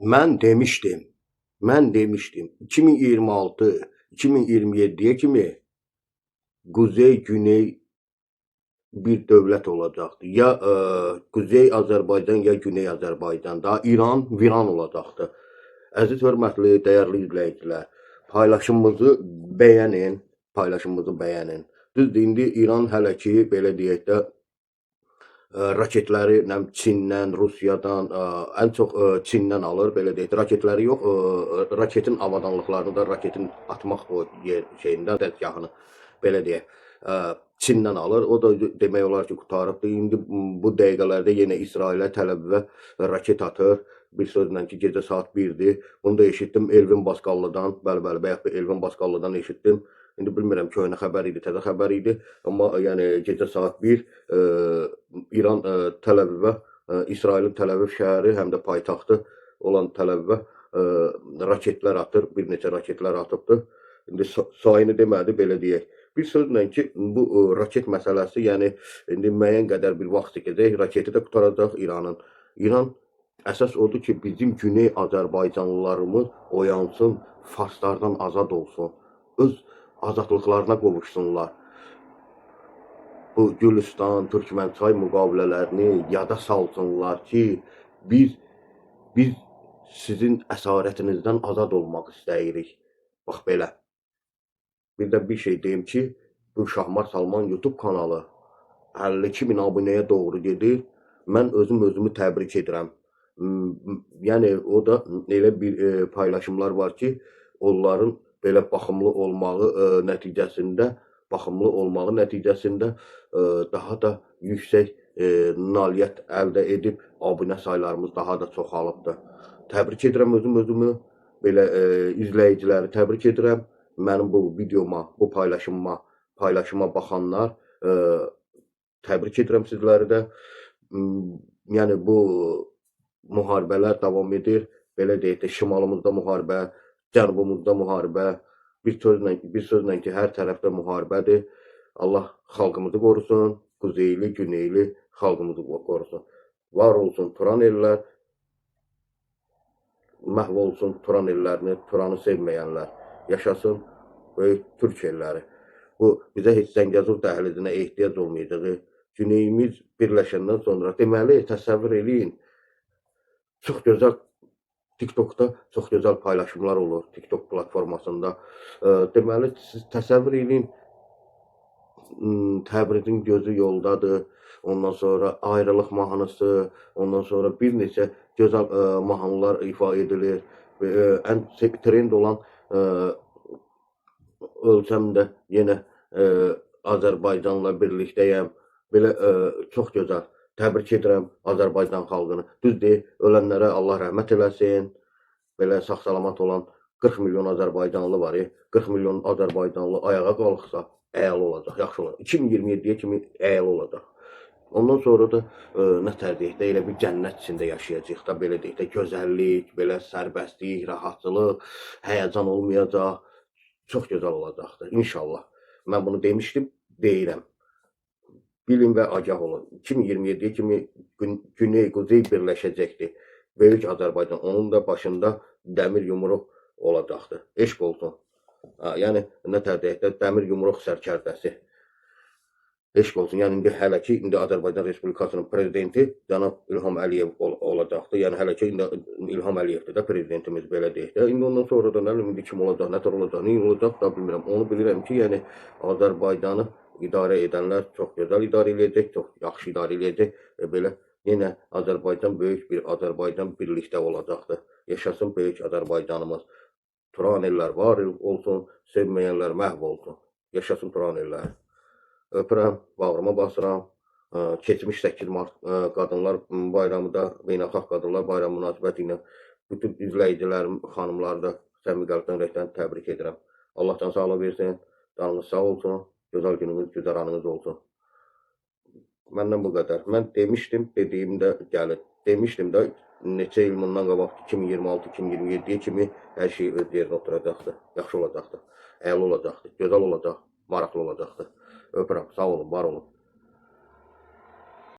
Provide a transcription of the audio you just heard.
Mən demişdim 2026-2027'ye kimi Kuzey Güney bir dövlət olacaqdı. Ya Kuzey Azərbaycan, ya Güney Azərbaycan. Daha İran viran olacaqdı. Əziz hörmətli, dəyərli izləyicilər, paylaşımımızı bəyənin. Düzdür, indi İran hələ ki, belə deyək də, raketləri Çindən, Rusiyadan, ən çox Çindən alır, belə deyək. Raketləri yox, raketin avadanlıqlarını da, raketin atmaq o şeyindən dəstgahını, belə deyək, Çindən alır. O da demək olar ki, qutarıbdır. İndi bu dəqiqələrdə yenə İsrailə, Təl-Əvivə raket atır. Bir sözlə ki, gecə saat 1-dir. Bunu da eşitdim Elvin Basqallıdan, bəli, bayaq da Elvin Basqallıdan eşitdim. İndi bilmirəm köhnə xəbər idi, təzə xəbər idi. Amma yəni gecə saat 1 İran Təl-Əvivə, İsrailin Təl-Əviv şəhəri, həm də paytaxtı olan Təl-Əvivə raketlər atır, bir neçə raketlər atıbdır. İndi sayını demədi, belə deyək. Bir sözlə ki, bu raket məsələsi, yəni indi müəyyən qədər bir vaxt çəkəcək, raketi də qutaracaq İranın. İran əsas odur ki, bizim Güney Azərbaycanlılarımız oyansın, farslardan azad olsun, öz azadlıqlarına qovuşsunlar. Bu Gülüstan, Türkmənçay müqavilələrini yada salsınlar ki, biz sizin əsarətinizdən azad olmaq istəyirik. Bax belə. Bir də bir şey deyim ki, bu Şahmar Salman YouTube kanalı 52.000 abunəyə doğru gedir. Mən özümü təbrik edirəm. Yəni o da elə bir paylaşımlar var ki, onların belə baxımlı olmağı nəticəsində daha da yüksək nailiyyət əldə edib abunə saylarımız daha da çoxalıbdır. Təbrik edirəm özümü, belə izləyiciləri təbrik edirəm. Mənim bu videoma, bu paylaşıma baxanlar, təbrik edirəm sizləri də. Yəni bu müharibələr davam edir. Belə deyək də, şimalımızda müharibə, cənubumuzda müharibə, bir sözlə ki, hər tərəfdə müharibədir. Allah xalqımızı qorusun, Kuzeyli, Güneyli xalqımızı qorusun. Var olsun Turan ellər, məhv olsun Turan ellərini, Turanı sevməyənlər. Yaşasın böyük Türk elləri. Bu bizə heç Zəngəzur dəhlizinə ehtiyac olmayacağı, Güneyimiz birləşəndən sonra, deməli, təsəvvür eləyin, çox gözəl TikTokda çox gözəl paylaşımlar olur, TikTok platformasında. Deməli, siz təsəvvür eləyin, Təbrizin gözü yoldadır, ondan sonra ayrılıq mahnısı, ondan sonra bir neçə gözəl mahnılar ifa edilir. Ən trend olan ölsəm də yenə Azərbaycanla birlikdəyəm. Belə çox gözəl. Təbrik edirəm Azərbaycan xalqını. Düzdür, ölənlərə Allah rəhmət eləsin. Belə sağ-salamat olan 40 milyon Azərbaycanlı var. 40 milyon Azərbaycanlı ayağa qalxsa, əyalı olacaq, yaxşı olacaq. 2027-yə kimi əyalı olacaq. Ondan sonra da nətər deyək də, elə bir cənnət içində yaşayacaq da, belə deyək də, gözəllik, belə sərbəstlik, rahatçılıq, həyəcan olmayacaq. Çox gözəl olacaqdır, inşallah. Mən bunu demişdim, deyirəm. Bilin və agah olun. 2027-yə kimi Güney, Kuzey birləşəcəkdir. Böyük Azərbaycan, onun da başında dəmir yumruq olacaqdır. Eşq olsun. Yəni, nətər deyək də, dəmir yumruq sərkərdəsi. Eşq olsun. Yəni, hələ ki, indi Azərbaycan Respublikasının prezidenti cənab İlham Əliyev olacaqdır. Yəni, hələ ki, indi İlham Əliyevdir də prezidentimiz, belə deyək də. İndi ondan sonra da nə bilim, indi kim olacaq, nətər olacaq, nə olacaq da bilmirəm. Onu bilirəm ki, yəni, Azərbaycanı idarə edənlər çox gözəl idarə edəcək, çox yaxşı idarə edəcək. Belə, yenə Azərbaycan, böyük bir Azərbaycan birlikdə olacaqdır. Yaşasın böyük Azərbaycanımız. Turan ellər var olsun, sevməyənlər məhv olsun. Yaşasın Turan ellər. Öpürəm, bağrıma basıram. Keçmiş 8 mart Qadınlar Bayramı da, Beynəlxalq Qadınlar Bayramı münasibəti ilə bütün izləyicilərim, xanımları da səmimi qəlbdən ürəkdən təbrik edirəm. Allah can sağlıq versin, canınız sağ olsun, gözəl gününüz, güzər anınız olsun. Məndən bu qədər. Mən demişdim, dediyim də gəlir. Demişdim də, neçə il bundan qabaq 2026-2027-yə kimi hər şey öz yerinə oturacaqdır, yaxşı olacaqdır, əyalı olacaqdır, gözəl olacaq, maraqlı olacaqdır. Öpürəm, sağ olun, var olun.